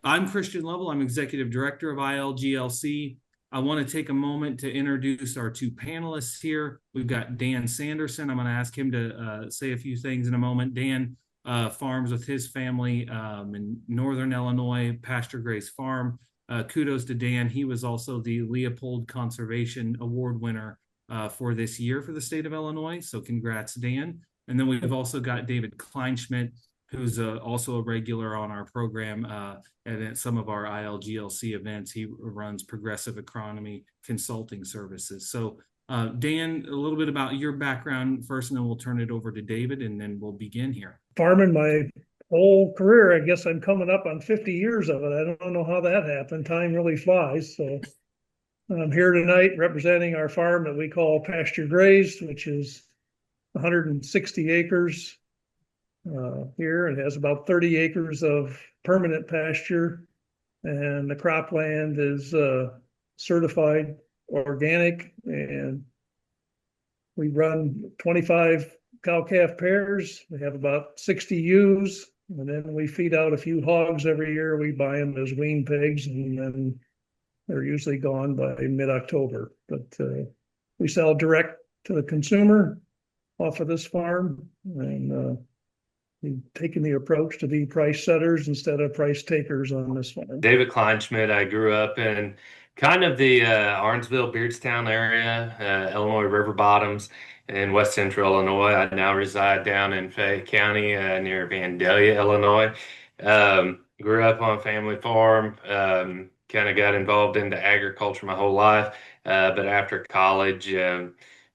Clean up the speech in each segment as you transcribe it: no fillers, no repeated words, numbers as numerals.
I'm Christian Lovell. I'm Executive Director of ILGLC. I want to take a moment to introduce our two panelists here. We've got Dan Sanderson. I'm going to ask him to say a few things in a moment. Dan farms with his family in Northern Illinois, Pasture Graze Farm. Kudos to Dan. He was also the Leopold Conservation Award winner for this year for the state of Illinois. So congrats, Dan. And then we've also got David Kleinschmidt, who's also a regular on our program and at some of our ILGLC events. He runs Progressive Agronomy Consulting Services. So Dan, a little bit about your background first, and then we'll turn it over to David, and then we'll begin here. Farming my whole career. I guess I'm coming up on 50 years of it. I don't know how that happened. Time really flies. So I'm here tonight representing our farm that we call Pasture Grazed, which is 160 acres here. It has about 30 acres of permanent pasture, and the cropland is certified organic, and we run 25 cow-calf pairs. We have about 60 ewes, and then we feed out a few hogs every year. We buy them as wean pigs, and then they're usually gone by mid-October. But we sell direct to the consumer off of this farm, and we've taken the approach to be price setters instead of price takers on this farm. David Kleinschmidt. I grew up in kind of the Arnsville, Beardstown area, Illinois River Bottoms in west central Illinois. I now reside down in Fayette County near Vandalia, Illinois. Grew up on a family farm, kind of got involved into agriculture my whole life. But after college,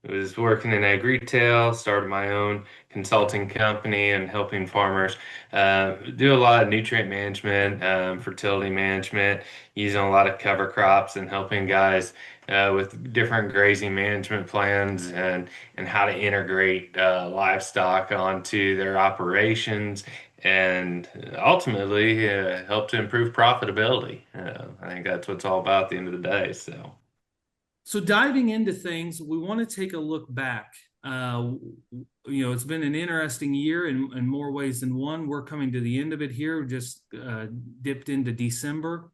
was working in ag retail, started my own consulting company and helping farmers do a lot of nutrient management, fertility management, using a lot of cover crops and helping guys with different grazing management plans and how to integrate livestock onto their operations and ultimately help to improve profitability. I think that's what it's all about at the end of the day. So diving into things, we want to take a look back. It's been an interesting year in more ways than one. We're coming to the end of it here. We just dipped into December.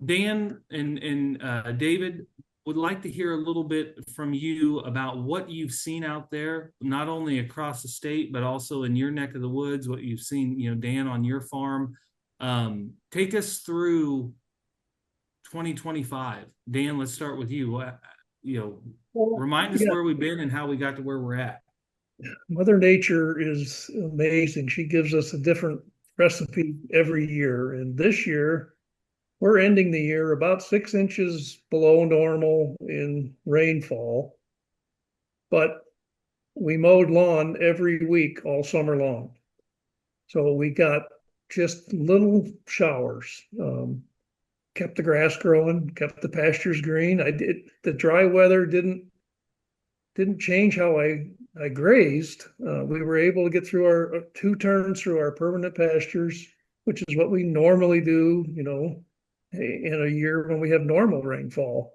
Dan and David, would like to hear a little bit from you about what you've seen out there, not only across the state, but also in your neck of the woods, what you've seen, Dan, on your farm. Take us through 2025. Dan, let's start with you. Remind us where we've been and how we got to where we're at. Mother Nature is amazing. She gives us a different recipe every year. And this year, we're ending the year about 6 inches below normal in rainfall. But we mowed lawn every week all summer long. So we got just little showers. Kept the grass growing, kept the pastures green. The dry weather didn't change how I grazed. We were able to get through our 2 turns through our permanent pastures, which is what we normally do, in a year when we have normal rainfall.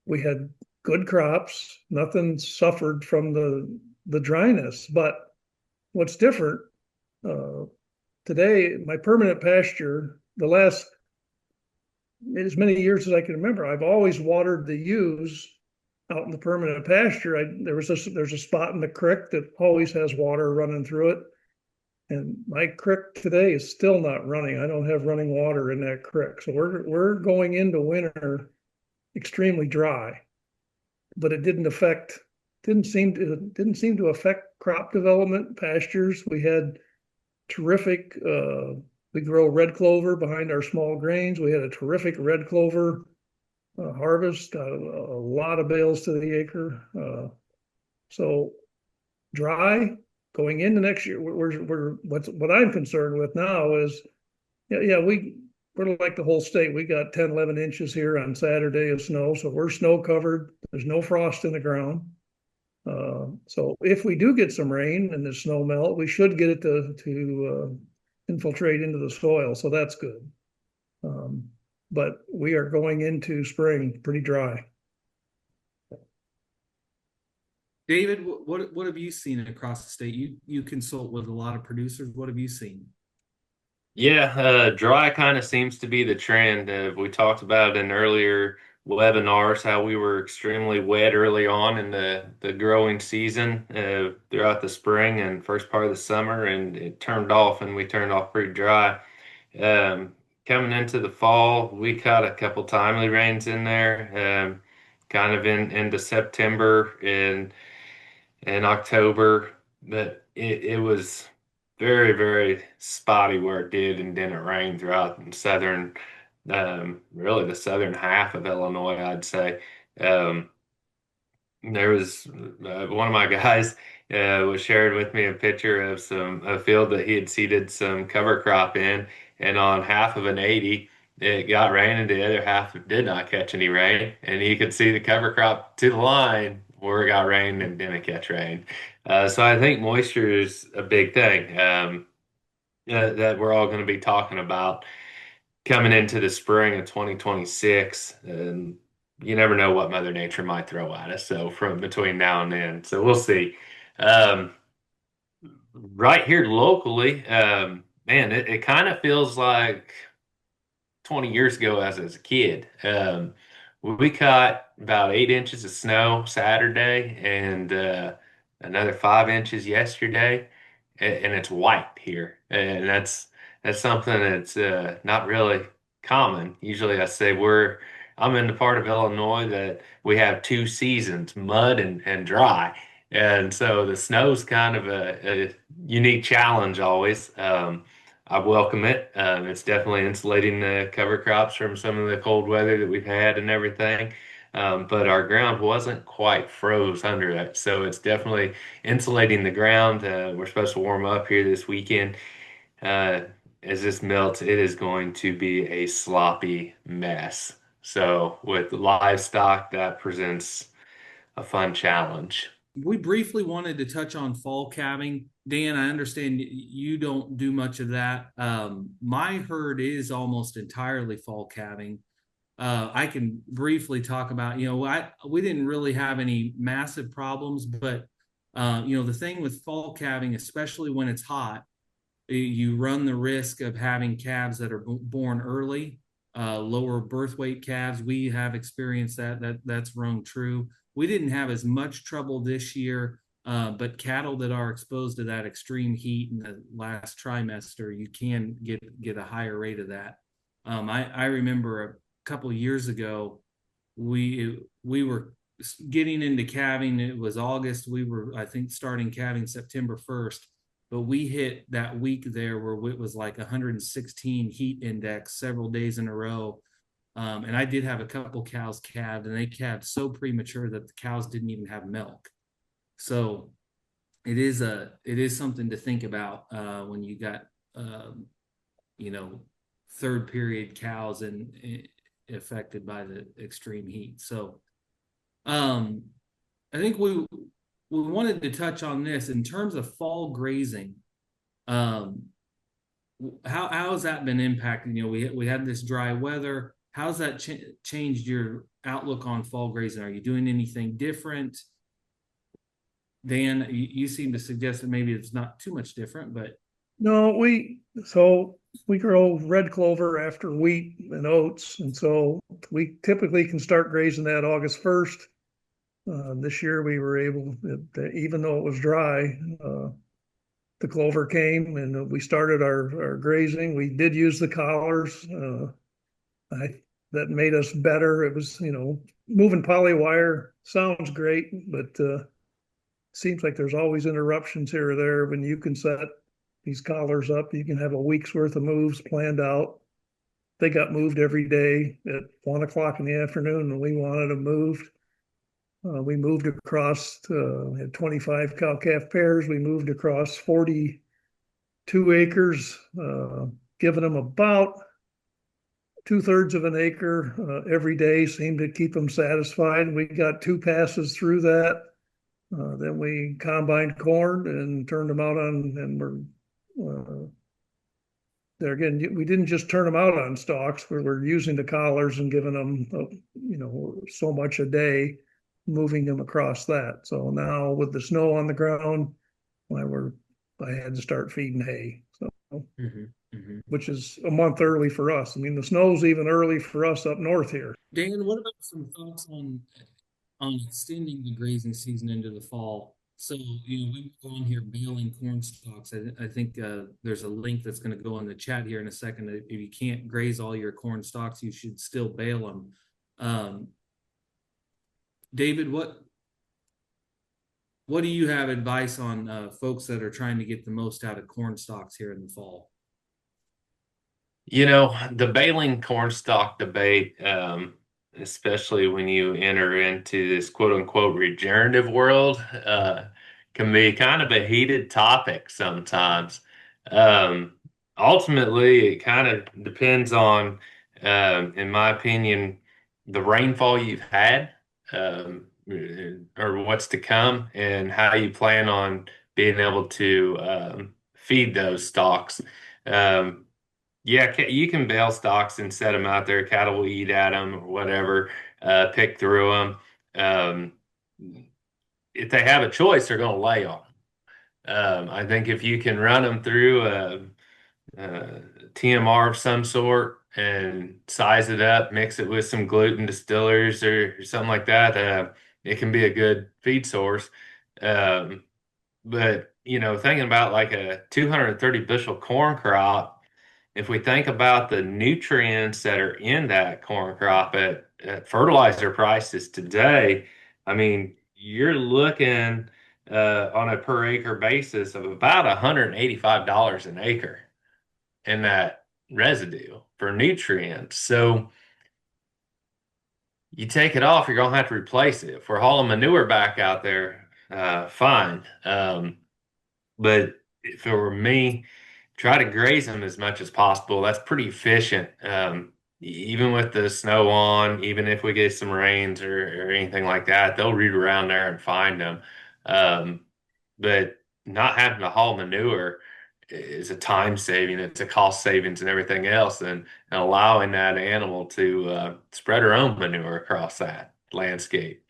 We had good crops. Nothing suffered from the dryness. But what's different today, my permanent pasture, the last as many years as I can remember, I've always watered the ewes out in the permanent pasture. There's a spot in the creek that always has water running through it. And my creek today is still not running. I don't have running water in that creek. So we're going into winter extremely dry. But it didn't seem to affect crop development, pastures. We had terrific we grow red clover behind our small grains. We had a terrific red clover harvest, a lot of bales to the acre. So dry going into next year. What I'm concerned with now is, we're like the whole state. We got 10, 11 inches here on Saturday of snow. So we're snow covered. There's no frost in the ground. So if we do get some rain and the snow melt, we should get it to infiltrate into the soil. So that's good. But we are going into spring pretty dry. David, what have you seen across the state? You consult with a lot of producers. What have you seen? Yeah, dry kind of seems to be the trend. We talked about in earlier webinars how we were extremely wet early on in the growing season throughout the spring and first part of the summer, and it turned off, and we turned off pretty dry. Um, Coming into the fall, we caught a couple timely rains in there, kind of in into September and October, but it was very, very spotty where it did and didn't rain throughout the southern, really the southern half of Illinois, I'd say. Um, there was one of my guys was sharing with me a picture of a field that he had seeded some cover crop in, and on half of an 80, it got rain, and the other half did not catch any rain, and you could see the cover crop to the line where it got rain and didn't catch rain. So I think moisture is a big thing that we're all going to be talking about coming into the spring of 2026. And you never know what Mother Nature might throw at us. So from between now and then, so we'll see. Um, right here locally, man, it kind of feels like 20 years ago as a kid. We caught about 8 inches of snow Saturday and another 5 inches yesterday, and it's white here, and that's something that's not really common. Usually, I say I'm in the part of Illinois that we have two seasons, mud and dry, and so the snow's kind of a unique challenge always. I welcome it. It's definitely insulating the cover crops from some of the cold weather that we've had and everything. But our ground wasn't quite froze under it. So it's definitely insulating the ground. We're supposed to warm up here this weekend. Uh, as this melts, it is going to be a sloppy mess. So with livestock, that presents a fun challenge. We briefly wanted to touch on fall calving. Dan, I understand you don't do much of that. My herd is almost entirely fall calving. I can briefly talk about, we didn't really have any massive problems, but the thing with fall calving, especially when it's hot, you run the risk of having calves that are born early, lower birth weight calves. We have experienced that's rung true. We didn't have as much trouble this year, but cattle that are exposed to that extreme heat in the last trimester, you can get a higher rate of that. I remember a couple of years ago, we were getting into calving. It was August. We were, I think, starting calving September 1st, but we hit that week there where it was like 116 heat index several days in a row. And I did have a couple cows calved, and they calved so premature that the cows didn't even have milk. So it is something to think about when you got you know third period cows and affected by the extreme heat. So I think we wanted to touch on this in terms of fall grazing. Um, how has that been impacted? We had this dry weather. How's that changed your outlook on fall grazing? Are you doing anything different? Dan, you seem to suggest that maybe it's not too much different, but No, we grow red clover after wheat and oats, and so we typically can start grazing that August 1st. This year we were able, even though it was dry, the clover came and we started our grazing. We did use the collars. That made us better. It was, moving poly wire sounds great, but seems like there's always interruptions here or there. When you can set these collars up, you can have a week's worth of moves planned out. They got moved every day at 1 o'clock in the afternoon, and we wanted them moved. We moved across, had 25 cow-calf pairs. We moved across 42 acres, giving them about 2/3 of an acre every day, seemed to keep them satisfied. We got 2 passes through that. Then we combined corn and turned them out on, and there again, we didn't just turn them out on stalks. We were using the collars and giving them, so much a day, moving them across that. So now with the snow on the ground, I had to start feeding hay. So mm-hmm. Mhm. which is a month early for us. I mean, the snow's even early for us up north here. Dan, what about some thoughts on extending the grazing season into the fall? So, we've gone here baling corn stalks. I think there's a link that's going to go in the chat here in a second. That if you can't graze all your corn stalks, you should still bale them. David, what do you have advice on folks that are trying to get the most out of corn stalks here in the fall? The baling cornstalk debate, especially when you enter into this quote unquote regenerative world, can be kind of a heated topic sometimes. Um, Ultimately, it kind of depends on, in my opinion, the rainfall you've had, or what's to come, and how you plan on being able to feed those stalks. Um, yeah, you can bale stocks and set them out there. Cattle will eat at them or whatever, pick through them. If they have a choice, they're going to lay on 'em. I think if you can run them through a TMR of some sort and size it up, mix it with some gluten distillers or something like that, it can be a good feed source. Um, but, thinking about like a 230 bushel corn crop, if we think about the nutrients that are in that corn crop at fertilizer prices today, I mean, you're looking on a per acre basis of about $185 an acre in that residue for nutrients. So you take it off, you're going to have to replace it. If we're hauling manure back out there, fine. But if it were me, try to graze them as much as possible. That's pretty efficient. Even with the snow on, even if we get some rains or anything like that, they'll root around there and find them. Um, but not having to haul manure is a time saving, it's a cost savings and everything else, and allowing that animal to spread her own manure across that landscape.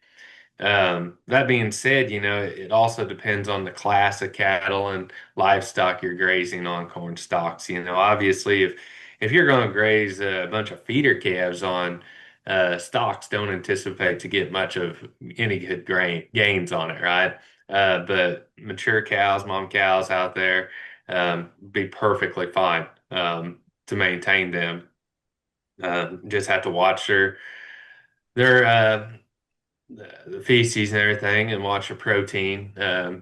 That being said, it also depends on the class of cattle and livestock you're grazing on corn stalks. Obviously, if you're going to graze a bunch of feeder calves on stalks, don't anticipate to get much of any good gains on it, right? But mature cows, mom cows out there, be perfectly fine to maintain them. Just have to watch their the feces and everything, and watch your protein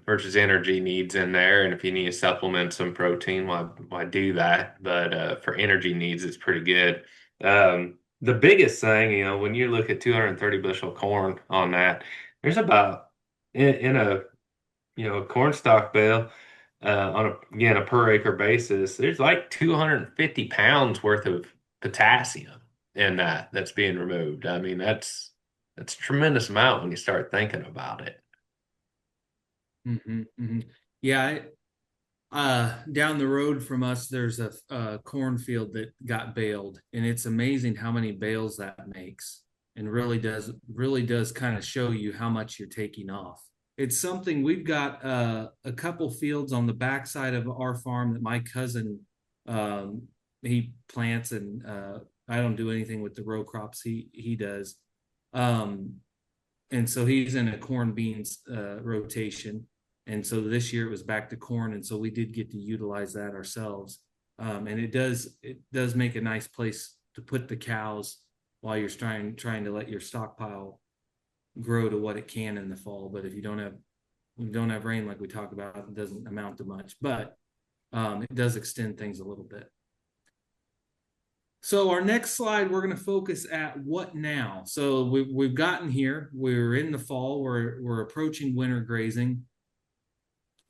versus energy needs in there. And if you need to supplement some protein, why do that? But for energy needs, it's pretty good. The biggest thing, when you look at 230 bushel corn on that, there's about in a corn stalk bale on again a per acre basis, there's like 250 pounds worth of potassium in that's being removed. I mean, that's a tremendous amount when you start thinking about it. Yeah, down the road from us, there's a cornfield that got baled, and it's amazing how many bales that makes, and really does kind of show you how much you're taking off. It's something we've got a couple fields on the backside of our farm that my cousin um, he plants, and I don't do anything with the row crops he does. Um, and so he's in a corn beans rotation, and so this year it was back to corn, and so we did get to utilize that ourselves. And it does make a nice place to put the cows while you're trying to let your stockpile grow to what it can in the fall. But if you don't have rain like we talked about, it doesn't amount to much, but it does extend things a little bit. So our next slide, we're going to focus at what now. So we've gotten here. We're in the fall. We're approaching winter grazing.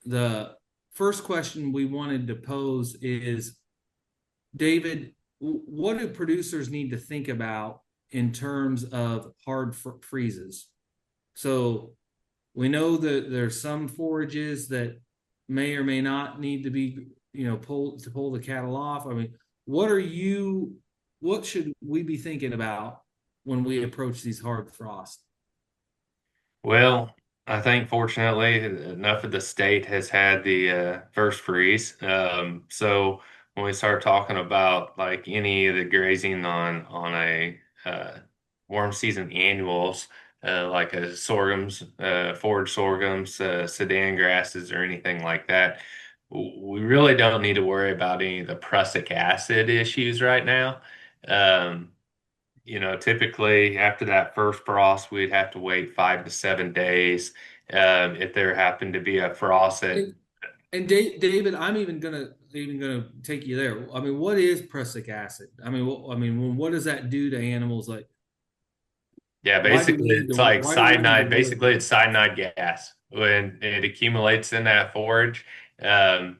The first question we wanted to pose is, David, what do producers need to think about in terms of hard freezes? So we know that there's some forages that may or may not need to be, pull the cattle off. I mean, what should we be thinking about when we approach these hard frosts? Well, I think fortunately enough of the state has had the first freeze. So when we start talking about like any of the grazing on a warm season annuals, like a sorghums, forage sorghums, sedan grasses, or anything like that, we really don't need to worry about any of the prussic acid issues right now. Um, typically after that first frost, we'd have to wait 5 to 7 days. If there happened to be a frost that, And David, I'm even gonna take you there. I mean, what is prussic acid? What does that do to animals? Like, yeah, why do we basically need it's to? like Why do we need to cyanide. worry Basically, about it's cyanide gas when it accumulates in that forage, um,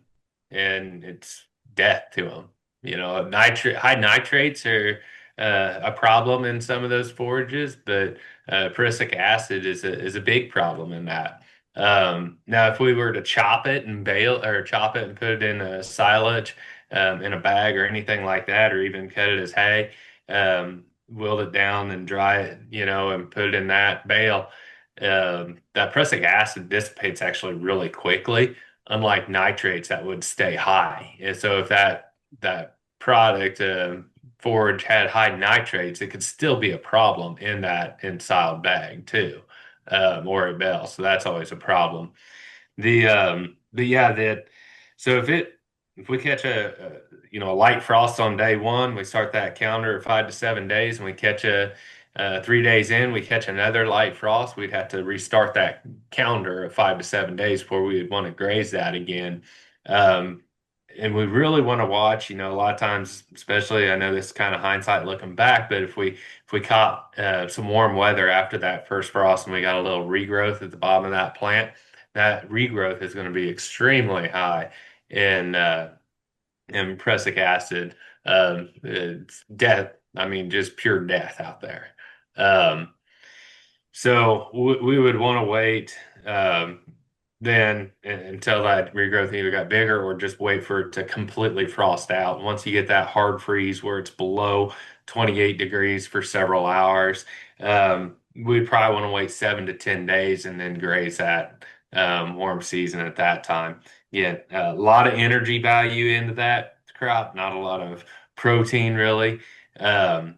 and it's death to them. High nitrates are a problem in some of those forages, but prussic acid is a big problem in that. Now, if we were to chop it and bale or chop it and put it in a silage, in a bag or anything like that, or even cut it as hay, wilt it down and dry it, and put it in that bale, that prussic acid dissipates actually really quickly, unlike nitrates that would stay high. And so if that product forage had high nitrates, it could still be a problem in that ensiled bag too, or a bale. So that's always a problem. But yeah, that so if we catch a light frost on day one, we start that calendar at 5 to 7 days, and we catch 3 days in, we catch another light frost, we'd have to restart that calendar at 5 to 7 days before we would want to graze that again. Um, and we really want to watch, a lot of times, especially I know this is kind of hindsight looking back, but if we caught some warm weather after that first frost and we got a little regrowth at the bottom of that plant, that regrowth is going to be extremely high in prussic acid. It's death. I mean, just pure death out there. Um, so we would want to wait then until that regrowth either got bigger or just wait for it to completely frost out. Once you get that hard freeze where it's below 28 degrees for several hours, we'd probably want to wait 7 to 10 days and then graze that warm season at that time. Yeah, a lot of energy value into that crop, not a lot of protein really. Um,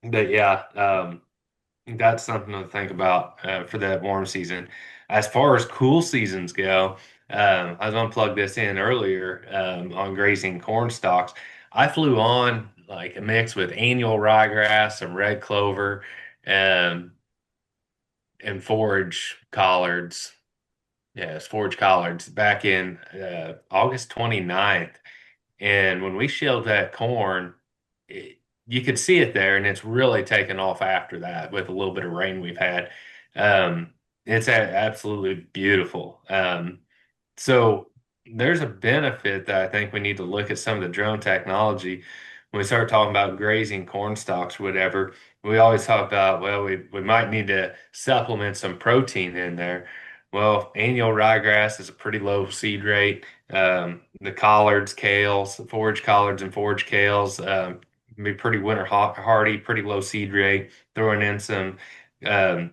but yeah, that's something to think about for that warm season. As far as cool seasons go, I was going to plug this in earlier on grazing corn stalks. I flew on like a mix with annual ryegrass, some red clover, um, and forage collards. Yes, forage collards back in August 29th. And when we shelled that corn, you could see it there, and it's really taken off after that with a little bit of rain we've had. Um, it's absolutely beautiful. So there's a benefit that I think we need to look at some of the drone technology when we start talking about grazing corn stalks or whatever. We always talk about, well, we might need to supplement some protein in there. Well, annual ryegrass is a pretty low seed rate. The collards, kales, forage collards and forage kales, be pretty winter hardy, pretty low seed rate. Throwing in some um,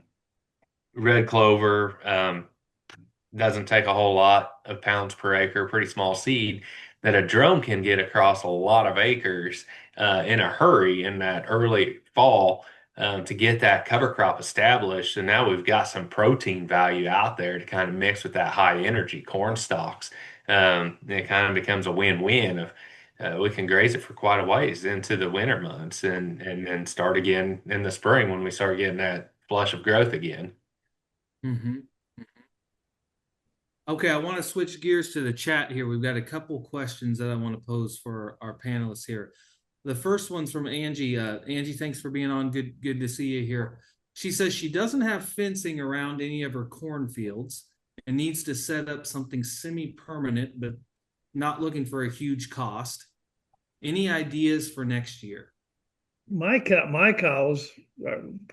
red clover, doesn't take a whole lot of pounds per acre, pretty small seed that a drone can get across a lot of acres in a hurry in that early fall to get that cover crop established. And now we've got some protein value out there to kind of mix with that high energy corn stalks. It kind of becomes a win-win of we can graze it for quite a ways into the winter months and then start again in the spring when we start getting that flush of growth again. it? Okay, I want to switch gears to the chat here. We've got a couple questions that I want to pose for our panelists here. The first one's from Angie. Angie, thanks for being on. Good to see you here. She says she doesn't have fencing around any of her cornfields and needs to set up something semi-permanent, but not looking for a huge cost. Any ideas for next year? My cows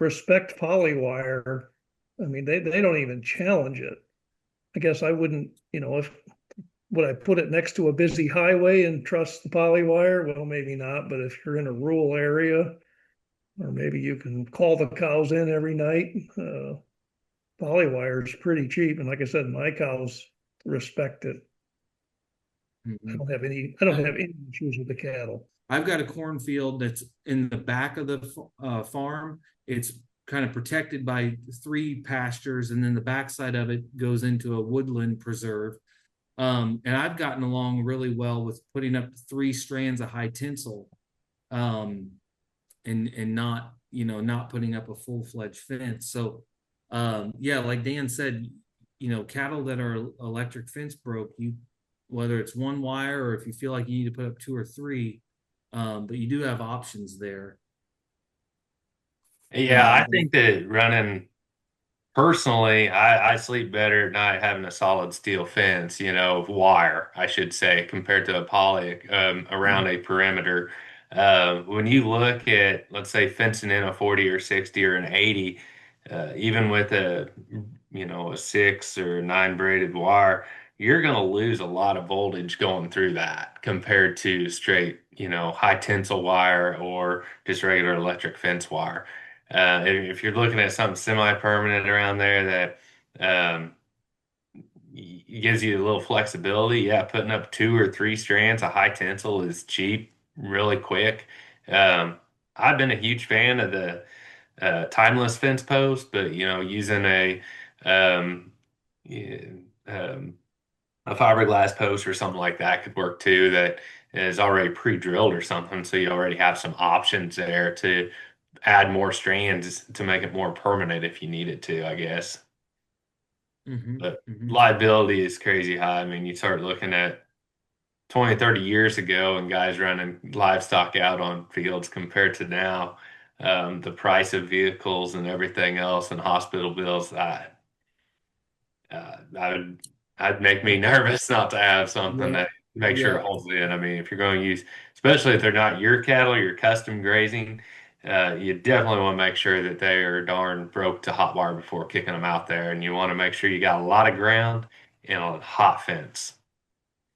respect polywire. I mean, they don't even challenge it. I guess I wouldn't, if would I put it next to a busy highway and trust the polywire? Well, maybe not. But if you're in a rural area, or maybe you can call the cows in every night, polywire is pretty cheap. And like I said, my cows respect it. I Mhm. don't have any issues with the cattle. I've got a cornfield that's in the back of the farm. It's kind of protected by three pastures, and then the backside of it goes into a woodland preserve. And I've gotten along really well with putting up three strands of high tinsel, um, and not not putting up a full-fledged fence. So yeah, like Dan said, cattle that are electric fence broke, you whether it's one wire or if you feel like you need to put up two or three, but you do have options there. Yeah, I Um, think that running personally, I sleep better at night having a solid steel fence, wire, I should say, compared to a poly around a perimeter. When you look at, let's say, fencing in a 40 or 60 or an 80, even with a 6 or 9 braided wire, you're going to lose a lot of voltage going through that compared to straight, high tensile wire or just regular electric fence wire. If you're looking at something semi-permanent around there that gives you a little flexibility, yeah, putting up 2 or 3 strands of high tensile is cheap, really quick. Um, I've been a huge fan of the timeless fence post, but using um, yeah, um, a fiberglass post or something like that could work too. That is already pre-drilled or something, so you already have some options there to add more strands to make it more permanent if you need it to, I guess. mhm, But mhm. liability is crazy high. I mean, you start looking at 20, 30 years ago and guys running livestock out on fields compared to now. The price of vehicles and everything else and hospital bills, I would, I'd make me nervous not to have something Yeah, that make sure yeah. it holds in. I mean, if you're going to use, especially if they're not your cattle, you're custom grazing, you definitely want to make sure that they are darn broke to hot wire before kicking them out there. And you want to make sure you got a lot of ground and a hot fence.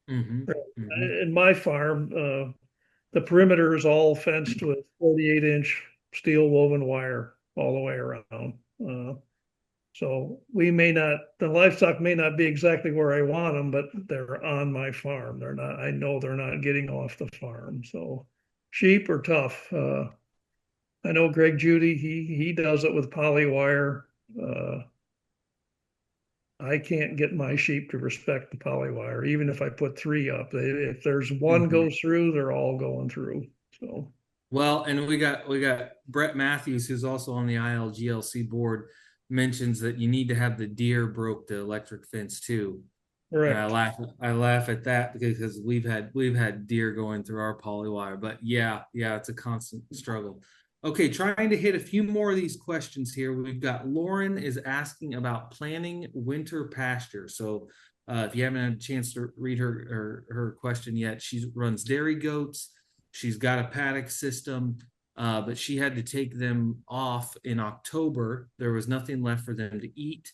Mhm, mhm. In my farm, the perimeter is all fenced with 48-inch steel woven wire all the way around. So the livestock may not be exactly where I want them, but they're on my farm. I know they're not getting off the farm. So sheep are tough. I know Greg Judy, he does it with poly wire. Uh, I can't get my sheep to respect the poly wire, even if I put three up. If there's one Mhm. goes through, they're all going through. So Well, and we got Brett Matthews, who's also on the ILGLC board, mentions that you need to have the deer broke the electric fence too. And correct. I laugh at that because we've had deer going through our polywire. But yeah, yeah, it's a constant struggle. Okay, trying to hit a few more of these questions here. We've got Lauren is asking about planning winter pasture. So if you haven't had a chance to read her question yet, she runs dairy goats. She's got a paddock system, but she had to take them off in October. There was nothing left for them to eat.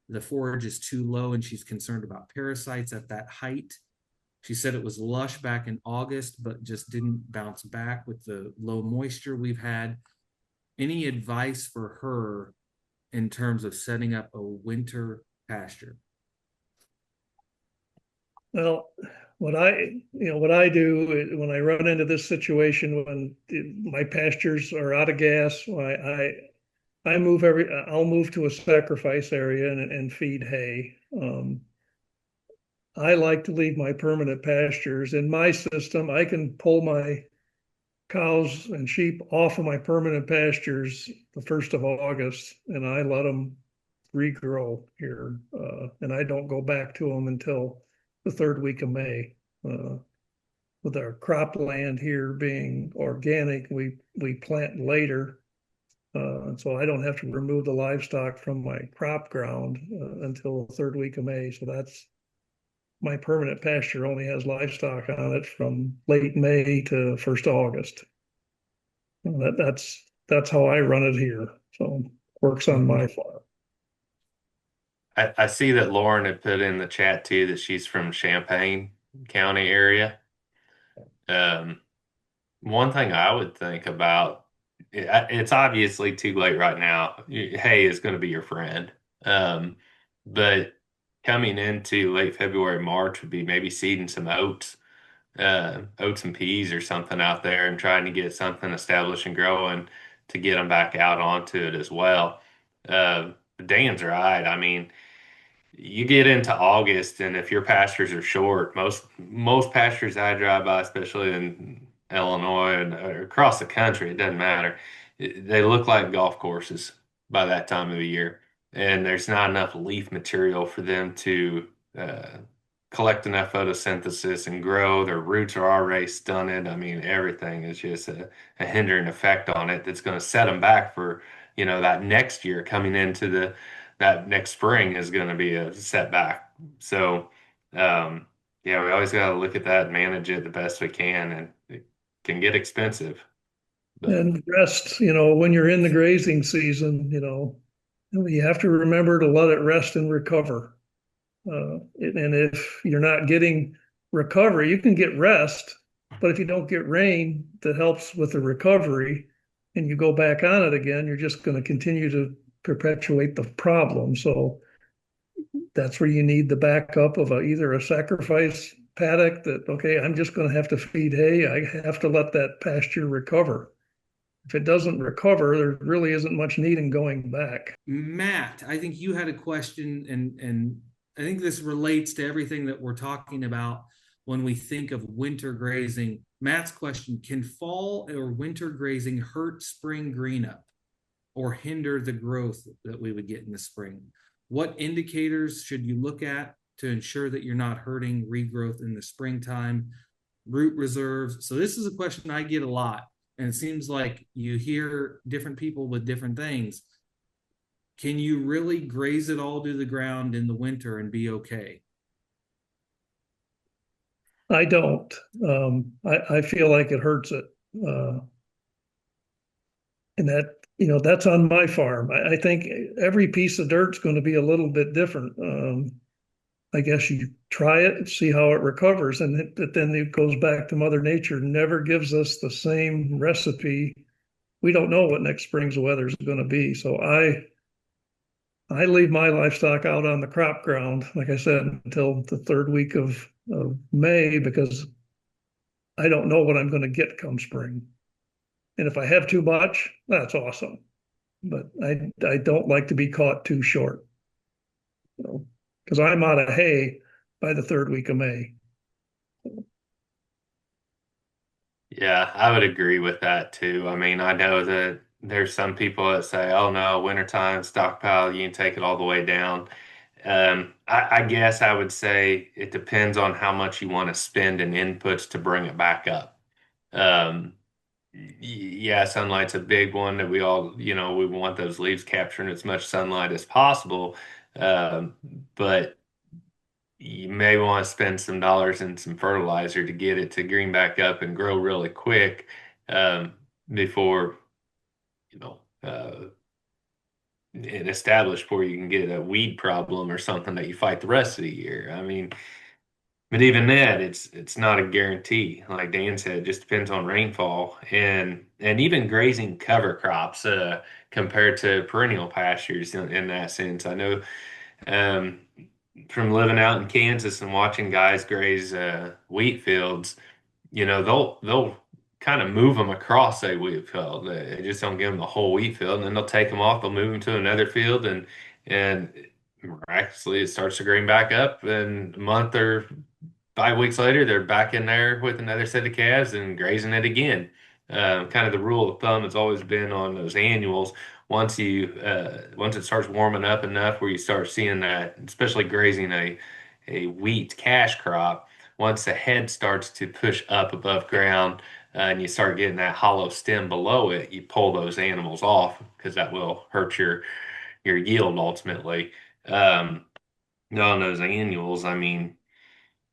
The forage is too low, and she's concerned about parasites at that height. She said it was lush back in August, but just didn't bounce back with the low moisture we've had. Any advice for her in terms of setting up a winter pasture? Well, what I do when I run into this situation when my pastures are out of gas, I'll move to a sacrifice area and feed hay. I like to leave my permanent pastures in my system. I can pull my cows and sheep off of my permanent pastures the 1st of August, and I let them regrow here. And I don't go back to them until the 3rd week of May. Uh, with our cropland here being organic, we plant later. So I don't have to remove the livestock from my crop ground until the 3rd week of May. So that's my permanent pasture only has livestock on it from late May to 1st of August. That's how I run it here. So works on Mhm. my farm. I see that Lauren had put in the chat too that she's from Champaign County area. Um, One thing I would think about, it's obviously too late right now. Hay is going to be your friend. But coming into late February, March would be maybe seeding some oats oats and peas or something out there and trying to get something established and growing to get them back out onto it as well. Dan's right. I mean, you get into August, and if your pastures are short, most pastures I drive by, especially in Illinois and across the country, it doesn't matter. They look like golf courses by that time of the year, and there's not enough leaf material for them to uh, collect enough photosynthesis and grow. Their roots are already stunted. I mean, everything is just a hindering effect on it that's going to set them back for, that next year coming into that next spring is going to be a setback. So, yeah, we always got to look at that and manage it the best we can, and it can get expensive. But And rest, when you're in the grazing season, you have to remember to let it rest and recover. And if you're not getting recovery, you can get rest, but if you don't get rain that helps with the recovery and you go back on it again, you're just going to continue to perpetuate the problem. So that's where you need the backup of either a sacrifice paddock that, okay, I'm just going to have to feed hay. I have to let that pasture recover. If it doesn't recover, there really isn't much need in going back. Matt, I think you had a question, and I think this relates to everything that we're talking about when we think of winter grazing. Matt's question: can fall or winter grazing hurt spring green up or hinder the growth that we would get in the spring? What indicators should you look at to ensure that you're not hurting regrowth in the springtime? Root reserves. So this is a question I get a lot, and it seems like you hear different people with different things. Can you really graze it all to the ground in the winter and be okay? I don't. I feel like it hurts it. And that's on my farm. I think every piece of dirt's going to be a little bit different. I guess you try it, see how it recovers, and then it goes back to Mother Nature. Never gives us the same recipe. We don't know what next spring's weather is going to be. So I leave my livestock out on the crop ground, like I said, until the third week of May, because I don't know what I'm going to get come spring. And if I have too much, that's awesome. But I don't like to be caught too short. Because I'm out of hay by the third week of May. yeah, I would agree with that too. I mean, I know that there's some people that say, "Oh no, wintertime stockpile, you can take it all the way down." I guess I would say it depends on how much you want to spend in inputs to bring it back up. Um, yeah, sunlight's a big one that we all, we want those leaves capturing as much sunlight as possible. Um, but you may want to spend some dollars in some fertilizer to get it to green back up and grow really quick, before, you know, and established before you can get a weed problem or something that you fight the rest of the year. I mean, but even that, it's not a guarantee. Like Dan said, it just depends on rainfall and even grazing cover crops compared to perennial pastures in that sense. I know um, from living out in Kansas and watching guys graze wheat fields, they'll kind of move them across a wheat field. They just don't give them the whole wheat field, and then they'll take them off. They'll move them to another field, and miraculously it starts to green back up. And a month or 5 weeks later, they're back in there with another set of calves and grazing it again. Kind of the rule of thumb has always been on those annuals. Once it starts warming up enough, where you start seeing that, especially grazing a wheat cash crop, once the head starts to push up above ground, and you start getting that hollow stem below it, you pull those animals off because that will hurt your yield ultimately. On those annuals, I mean,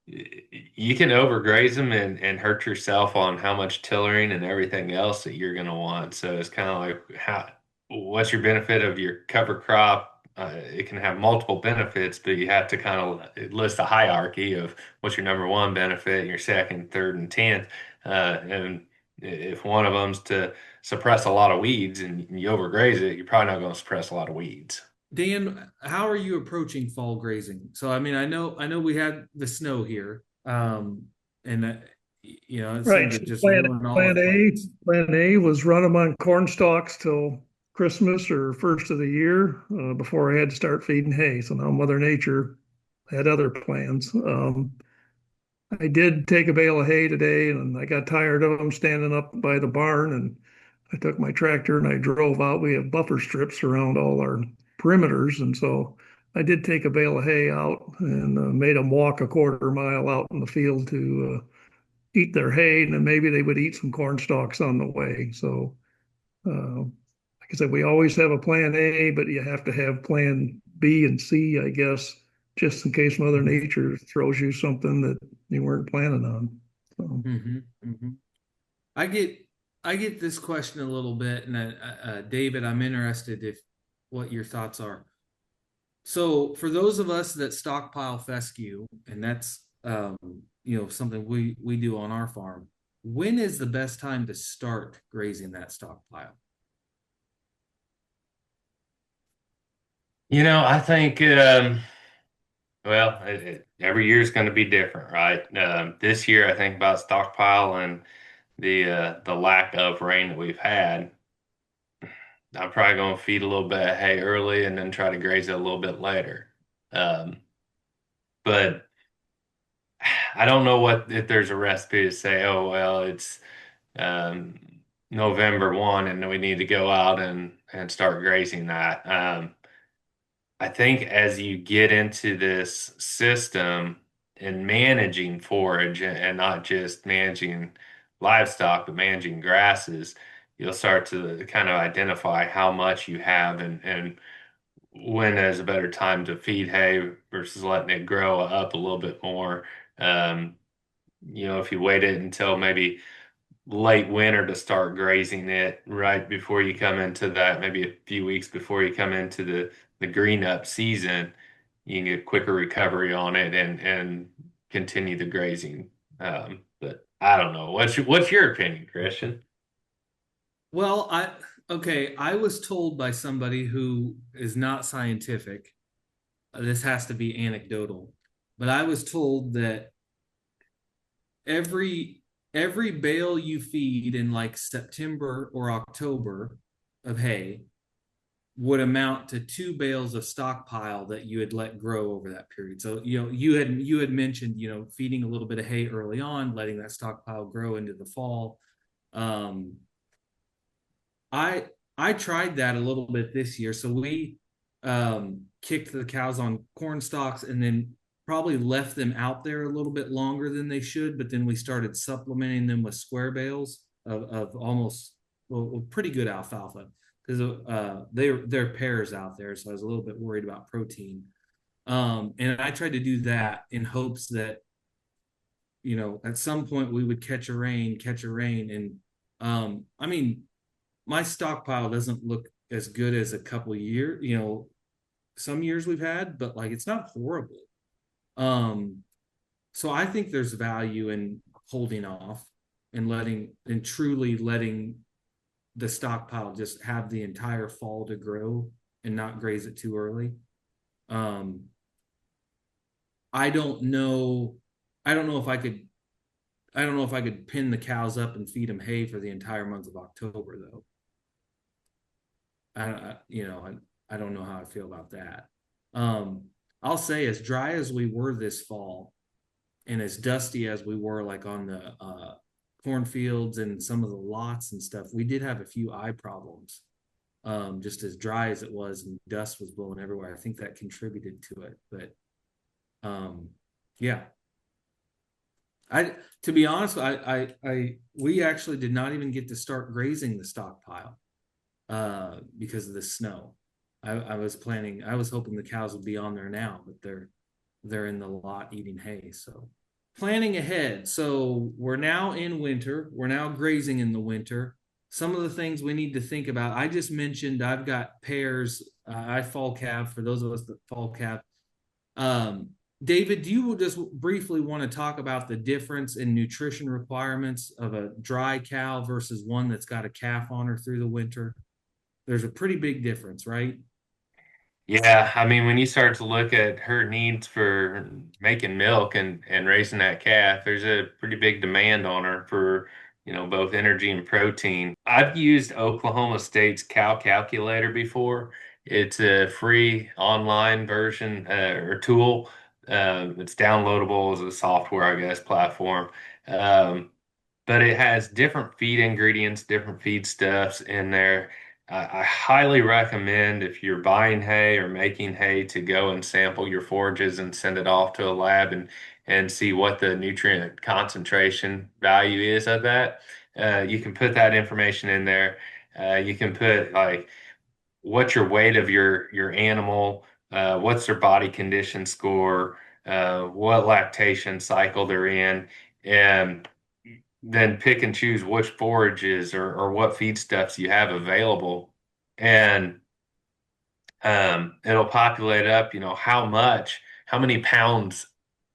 you can overgraze them and hurt yourself on how much tillering and everything else that you're going to want. So it's kind of like what's your benefit of your cover crop? It can have multiple benefits, but you have to kind of list a hierarchy of what's your number one benefit, your second, third, and 10th. And if one of them's to suppress a lot of weeds and you overgraze it, you're probably not going to suppress a lot of weeds. Dan, how are you approaching fall grazing? So, I mean, I know we had the snow here, and you know, it seemed Right. to So just plan, ruin all our plan A, plans. plan A was run them on corn stalks till Christmas or first of the year, before I had to start feeding hay. So now Mother Nature had other plans. I did take a bale of hay today and I got tired of them standing up by the barn, and I took my tractor and I drove out. We have buffer strips around all our perimeters. And so I did take a bale of hay out and made them walk a quarter mile out in the field to eat their hay, and then maybe they would eat some corn stalks on the way. So, like I said, we always have a plan A, but you have to have plan B and C, I guess, just in case Mother Nature throws you something that you weren't planning on. So, Mm-hmm, mm-hmm. I get I get this question a little bit, and David, I'm interested if what your thoughts are. So for those of us that stockpile fescue, and that's something we do on our farm, when is the best time to start grazing that stockpile? I think well, every year is going to be different, right? This year, I think about stockpile and the lack of rain that we've had. I'm probably going to feed a little bit of hay early and then try to graze it a little bit later. Um, but I don't know what if there's a recipe to say, oh well, it's um, November 1 and we need to go out and start grazing that. I think as you get into this system and managing forage and not just managing livestock, but managing grasses, you'll start to kind of identify how much you have and when is a better time to feed hay versus letting it grow up a little bit more. Um, if you waited until maybe late winter to start grazing it right before you come into that, maybe a few weeks before you come into the green up season, you can get quicker recovery on it and continue the grazing. But I don't know. What's your opinion, Christian? Well, I was told by somebody who is not scientific. This has to be anecdotal, but I was told that every every bale you feed in like September or October of hay would amount to 2 bales of stockpile that you had let grow over that period. So, you had mentioned, feeding a little bit of hay early on, letting that stockpile grow into the fall. Um, I I tried that a little bit this year. So we kicked the cows on corn stalks and then probably left them out there a little bit longer than they should. But then we started supplementing them with square bales of almost pretty good alfalfa because they're pairs out there. So I was a little bit worried about protein. And I tried to do that in hopes that at some point we would catch a rain. And I mean, my stockpile doesn't look as good as a couple of years, some years we've had, but like it's not horrible. Um, so I think there's value in holding off and truly letting the stockpile just have the entire fall to grow and not graze it too early. Um, I don't know. I don't know if I could. I don't know if I could pin the cows up and feed them hay for the entire month of October, though. I don't know how I feel about that. Um, I'll say as dry as we were this fall and as dusty as we were like on the cornfields and some of the lots and stuff, we did have a few eye problems. Just as dry as it was and dust was blowing everywhere. I think that contributed to it. But yeah. To be honest, we actually did not even get to start grazing the stockpile because of the snow. I was hoping the cows would be on there now, but they're in the lot eating hay. So planning ahead. So we're now in winter. We're now grazing in the winter. Some of the things we need to think about. I just mentioned I've got pairs. I fall calf for those of us that fall calf. David, do you just briefly want to talk about the difference in nutrition requirements of a dry cow versus one that's got a calf on her through the winter? There's a pretty big difference, right? Yeah, I mean, when you start to look at her needs for making milk and raising that calf, there's a pretty big demand on her for, both energy and protein. I've used Oklahoma State's Cow Calculator before. It's a free online version or tool. It's downloadable as a software, I guess, platform. Um, but it has different feed ingredients, different feed stuffs in there. I highly recommend if you're buying hay or making hay to go and sample your forages and send it off to a lab and see what the nutrient concentration value is of that. You can put that information in there. You can put like what's your weight of your animal, what's their body condition score, what lactation cycle they're in, and then pick and choose which forages or what feedstuffs you have available. And it'll populate up, how many pounds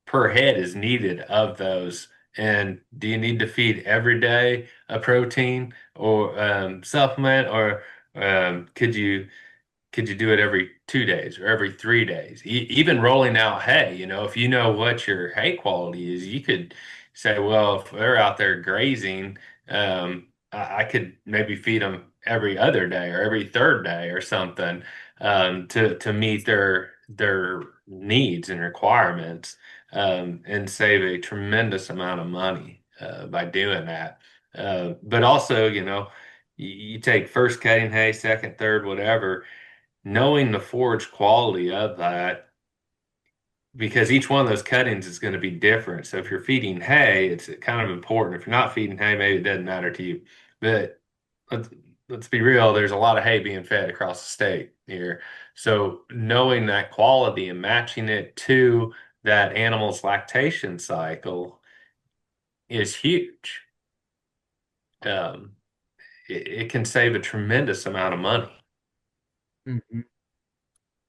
per head is needed of those. And do you need to feed every day a protein or supplement, or could you do it every 2 days or every 3 days? Even rolling out hay, if you know what your hay quality is, you could say, well, if they're out there grazing, I could maybe feed them every other day or every third day or something, to meet their needs and requirements, and save a tremendous amount of money by doing that. But also, you take first cutting hay, second, third, whatever, knowing the forage quality of that, because each one of those cuttings is going to be different. So if you're feeding hay, it's kind of important. If you're not feeding hay, maybe it doesn't matter to you. But let's, let's be real, there's a lot of hay being fed across the state here. So knowing that quality and matching it to that animal's lactation cycle is huge. Um, it can save a tremendous amount of money. Mhm.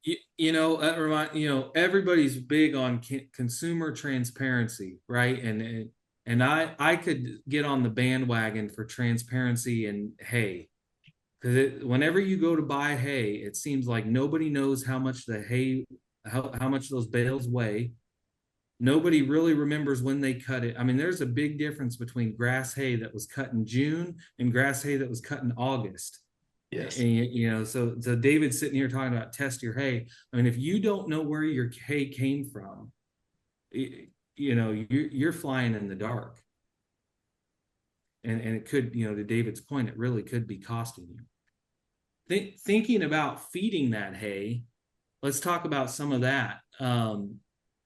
That everybody's big on consumer transparency, right? And I could get on the bandwagon for transparency and hay, because whenever you go to buy hay, it seems like nobody knows how much the hay, how much those bales weigh. Nobody really remembers when they cut it. I mean, there's a big difference between grass hay that was cut in June and grass hay that was cut in August. And Yes. so David's sitting here talking about test your hay. I mean, if you don't know where your hay came from, you're flying in the dark. And it could, to David's point, it really could be costing you. Thinking about feeding that hay, let's talk about some of that.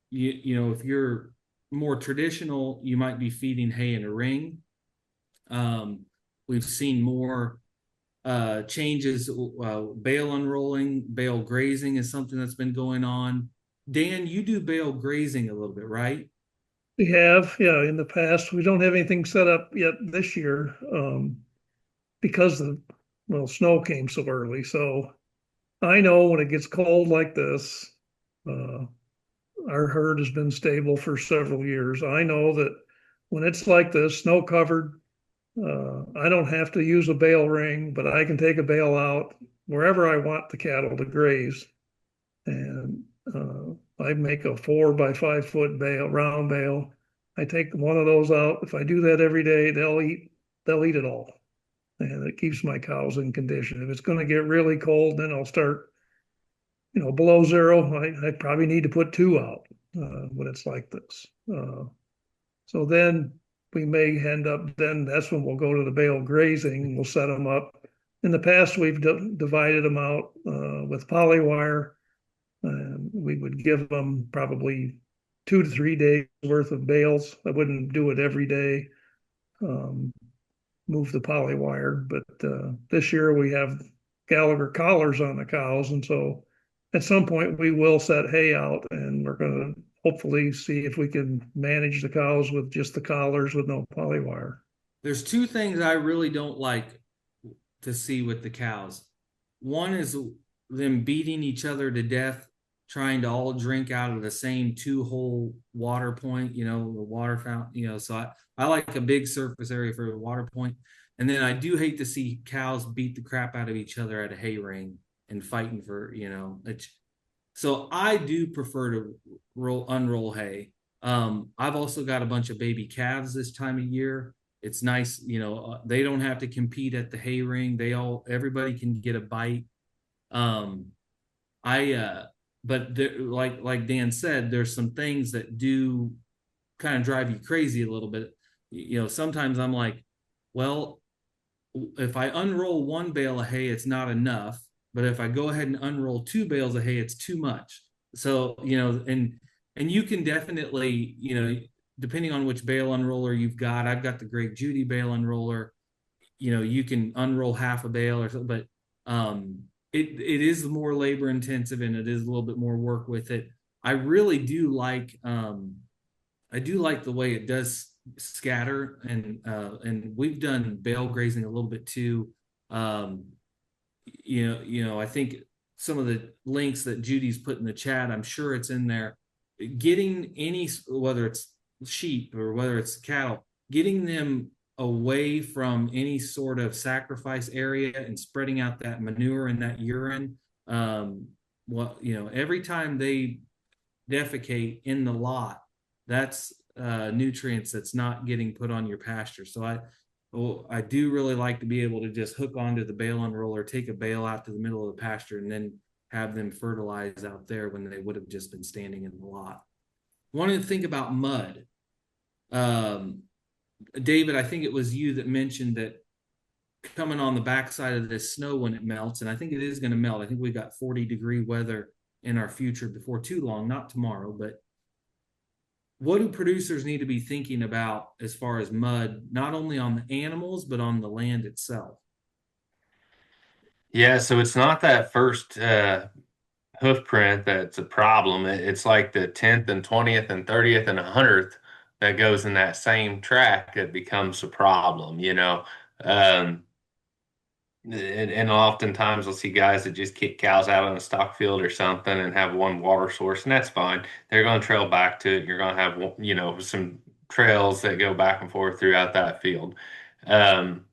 If you're more traditional, you might be feeding hay in a ring. We've seen more changes. Bale unrolling, bale grazing is something that's been going on. Dan, you do bale grazing a little bit, right? We have, yeah, in the past. We don't have anything set up yet this year, because snow came so early. So I know when it gets cold like this, uh, our herd has been stable for several years. I know that when it's like this, snow covered, I don't have to use a bale ring, but I can take a bale out wherever I want the cattle to graze. And I make a 4 by 5 foot bale, round bale. I take one of those out. If I do that every day, they'll eat it all. And it keeps my cows in condition. If it's going to get really cold, then I'll start, below zero. I probably need to put two out when it's like this. So then we may end up, then that's when we'll go to the bale grazing. We'll set them up. In the past, we've divided them out with polywire. We would give them probably 2 to 3 days worth of bales. I wouldn't do it every day. Move the polywire, but this year we have Gallagher collars on the cows, and so at some point we will set hay out, and we're going to hopefully see if we can manage the cows with just the collars with no polywire. There's two things I really don't like to see with the cows. One is them beating each other to death, trying to all drink out of the same 2 hole water point, the water fountain, so I like a big surface area for a water point. And then I do hate to see cows beat the crap out of each other at a hay ring and fighting for, So I do prefer to unroll hay. I've also got a bunch of baby calves this time of year. It's nice, they don't have to compete at the hay ring. Everybody can get a bite. Um, I but there, like Dan said, there's some things that do kind of drive you crazy a little bit. Sometimes I'm like, well, if I unroll one bale of hay, it's not enough. But if I go ahead and unroll two bales of hay, it's too much. So, and you can definitely, depending on which bale unroller you've got, I've got the Great Judy bale unroller. You can unroll half a bale or something, but it is more labor intensive and it is a little bit more work with it. I really do like I do like the way it does scatter, and we've done bale grazing a little bit too. Um, I think some of the links that Judy's put in the chat, I'm sure it's in there. Getting whether it's sheep or whether it's cattle, getting them away from any sort of sacrifice area and spreading out that manure and that urine. Every time they defecate in the lot, that's nutrients that's not getting put on your pasture. So I do really like to be able to just hook onto the bale unroller, take a bale out to the middle of the pasture, and then have them fertilize out there when they would have just been standing in the lot. Wanted to think about mud. David, I think it was you that mentioned that coming on the backside of this snow when it melts, and I think it is going to melt. I think we got 40-degree weather in our future before too long, not tomorrow, but what do producers need to be thinking about as far as mud, not only on the animals, but on the land itself? Yeah, so it's not that first hoof print that's a problem. It's like the 10th and 20th and 30th and 100th that goes in that same track that becomes a problem, you know. Um, and oftentimes I'll see guys that just kick cows out on a stock field or something and have one water source, and that's fine. They're going to trail back to it. You're going to have, some trails that go back and forth throughout that field. Um,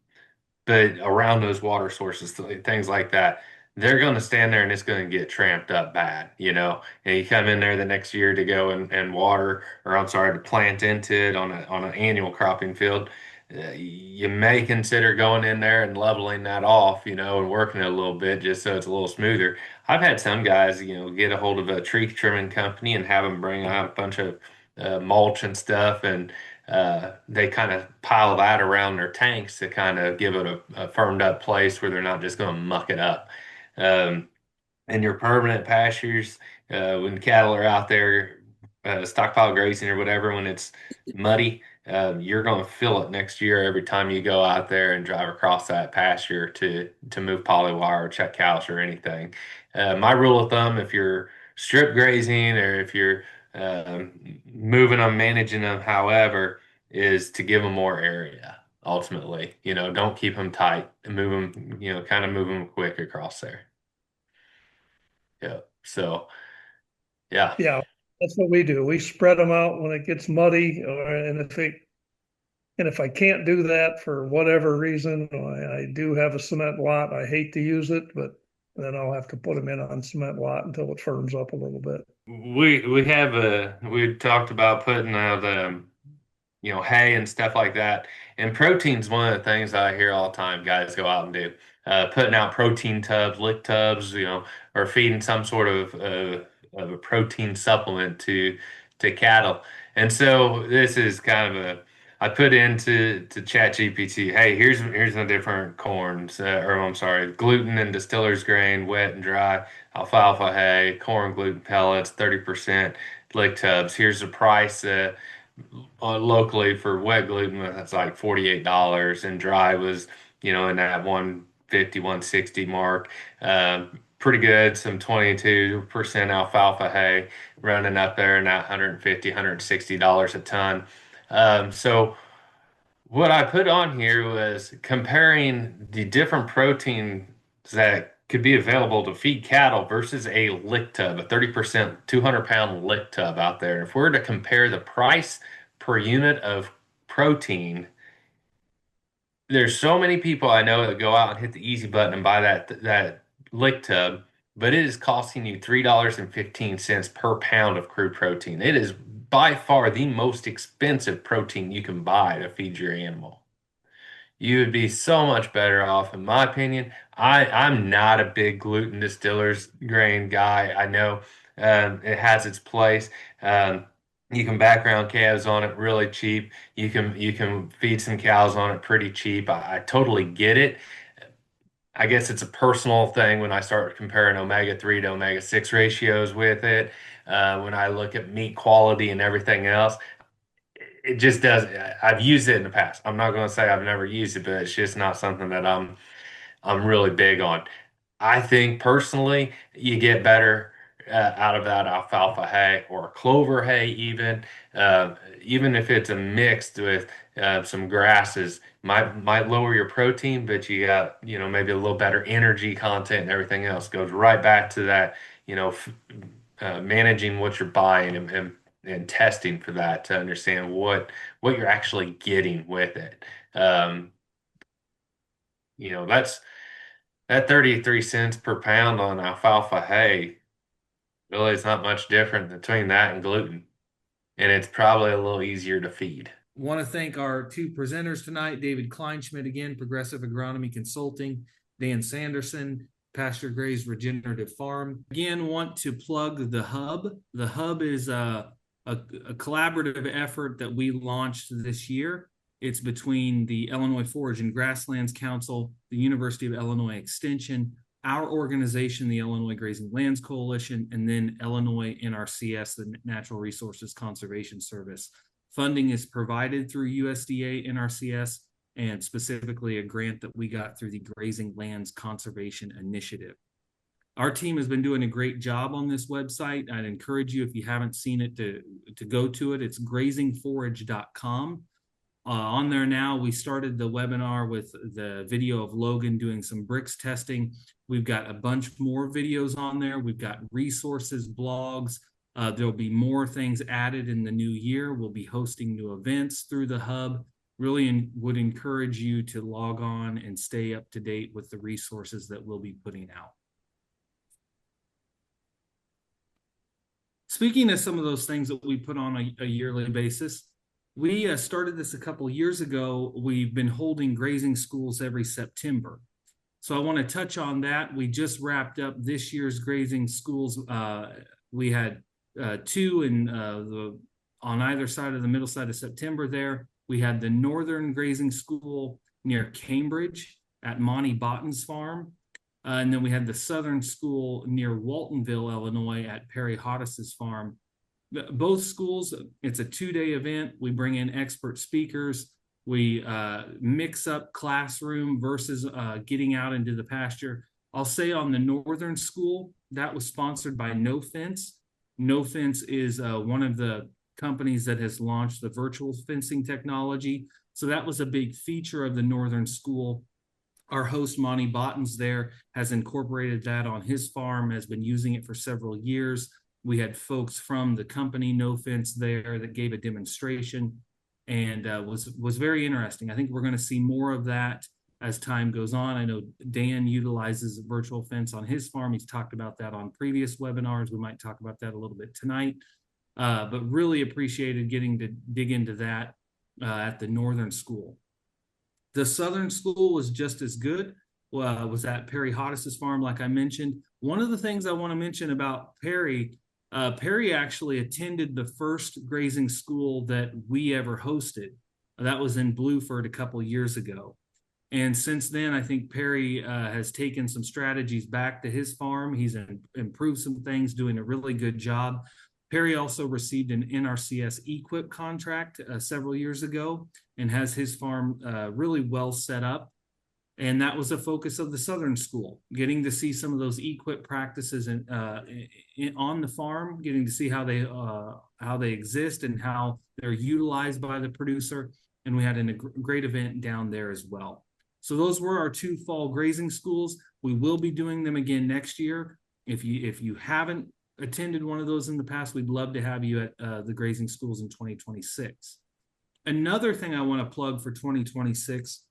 but around those water sources, things like that, they're going to stand there and it's going to get tramped up bad, you know. And you come in there the next year to go and water, or I'm sorry, to plant into it on an annual cropping field. You may consider going in there and leveling that off, you know, and working it a little bit just so it's a little smoother. I've had some guys, get a hold of a tree trimming company and have them bring out a bunch of mulch and stuff, and they kind of pile that around their tanks to kind of give it a firmed up place where they're not just going to muck it up. Um, and your permanent pastures, when cattle are out there stockpile grazing or whatever, when it's muddy, you're going to feel it next year every time you go out there and drive across that pasture to move polywire or check cows or anything. My rule of thumb, if you're strip grazing or if you're moving them, managing them, however, is to give them more area. Ultimately, don't keep them tight and move them, kind of move them quick across there. Yeah. So, yeah. Yeah, that's what we do. We spread them out when it gets muddy, and if I can't do that for whatever reason, I do have a cement lot. I hate to use it, but then I'll have to put them in on cement lot until it firms up a little bit. We talked about putting out hay and stuff like that. And protein's one of the things I hear all the time guys go out and do. Putting out protein tubs, lick tubs, or feeding some sort of a protein supplement to cattle. And so this is kind of I put into Chat GPT, hey, here's the different corns, or I'm sorry, gluten and distiller's grain, wet and dry, alfalfa hay, corn gluten pellets, 30% lick tubs. Here's the price locally for wet gluten. That's like $48, and dry was, in that 150, 160 mark. Pretty good. Some 22% alfalfa hay running up there in that 150, $160 a ton. So what I put on here was comparing the different proteins that could be available to feed cattle versus a lick tub, a 30%, 200-pound lick tub out there. If we're to compare the price per unit of protein, there's so many people I know that go out and hit the easy button and buy that lick tub, but it is costing you $3.15 per pound of crude protein. It is by far the most expensive protein you can buy to feed your animal. You would be so much better off, in my opinion. I'm not a big gluten distillers grain guy. I know it has its place. You can background calves on it really cheap. You can feed some cows on it pretty cheap. I totally get it. I guess it's a personal thing when I start comparing omega-3 to omega-6 ratios with it. When I look at meat quality and everything else, it just does. I've used it in the past. I'm not going to say I've never used it, but it's just not something that I'm really big on. I think personally, you get better out of that alfalfa hay or clover hay, even if it's a mixed with some grasses. Might lower your protein, but you got maybe a little better energy content and everything else. Goes right back to that managing what you're buying and testing for that to understand what you're actually getting with it. That's that 33 cents per pound on alfalfa hay. Really, it's not much different between that and gluten, and it's probably a little easier to feed. Want to thank our two presenters tonight, David Kleinschmidt, again, Progressive Agronomy Consulting, Dan Sanderson, Pasture Graze Regenerative Farm. Again, want to plug the Hub. The Hub is a collaborative effort that we launched this year. It's between the Illinois Forage and Grasslands Council, the University of Illinois Extension, our organization, the Illinois Grazing Lands Coalition, and then Illinois NRCS, the Natural Resources Conservation Service. Funding is provided through USDA NRCS and specifically a grant that we got through the Grazing Lands Conservation Initiative. Our team has been doing a great job on this website. I'd encourage you, if you haven't seen it, to go to it. It's grazingforage.com. On there now, we started the webinar with the video of Logan doing some bricks testing. We've got a bunch more videos on there. We've got resources, blogs. There'll be more things added in the new year. We'll be hosting new events through the Hub. Really would encourage you to log on and stay up to date with the resources that we'll be putting out. Speaking of some of those things that we put on a yearly basis, we started this a couple years ago. We've been holding grazing schools every September. So I want to touch on that. We just wrapped up this year's grazing schools. We had two on either side of the middle side of September there. We had the Northern Grazing School near Cambridge at Monty Botton's farm. And then we had the Southern School near Waltonville, Illinois at Perry Hodis's farm. Both schools, it's a 2-day event. We bring in expert speakers. We mix up classroom versus getting out into the pasture. I'll say on the Northern School, that was sponsored by No Fence. No Fence is one of the companies that has launched the virtual fencing technology. So that was a big feature of the Northern School. Our host, Monty Botton's there, has incorporated that on his farm, has been using it for several years. We had folks from the company No Fence there that gave a demonstration and was very interesting. I think we're going to see more of that as time goes on. I know Dan utilizes a virtual fence on his farm. He's talked about that on previous webinars. We might talk about that a little bit tonight, but really appreciated getting to dig into that at the Northern School. The Southern School was just as good. Was at Perry Hodis's farm, like I mentioned. One of the things I want to mention about Perry, Perry actually attended the first grazing school that we ever hosted. That was in Blueford a couple years ago. And since then, I think Perry has taken some strategies back to his farm. He's improved some things, doing a really good job. Perry also received an NRCS EQIP contract several years ago and has his farm really well set up. And that was a focus of the Southern School, getting to see some of those EQIP practices on the farm, getting to see how they exist and how they're utilized by the producer. And we had a great event down there as well. So those were our 2 fall grazing schools. We will be doing them again next year. If you haven't attended one of those in the past, we'd love to have you at the grazing schools in 2026. Another thing I want to plug for 2026,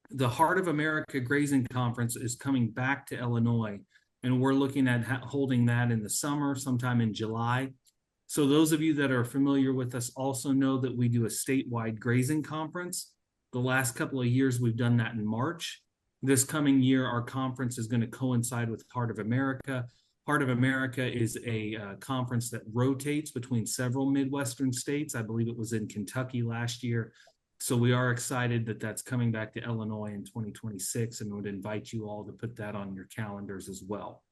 the Heart of America Grazing Conference is coming back to Illinois. and we're looking at holding that in the summer, sometime in July. So those of you that are familiar with us also know that we do a statewide grazing conference. The last couple of years, we've done that in March. This coming year, our conference is going to coincide with Heart of America. Heart of America is a conference that rotates between several Midwestern states. I believe it was in Kentucky last year. So we are excited that that's coming back to Illinois in 2026, and would invite you all to put that on your calendars as well.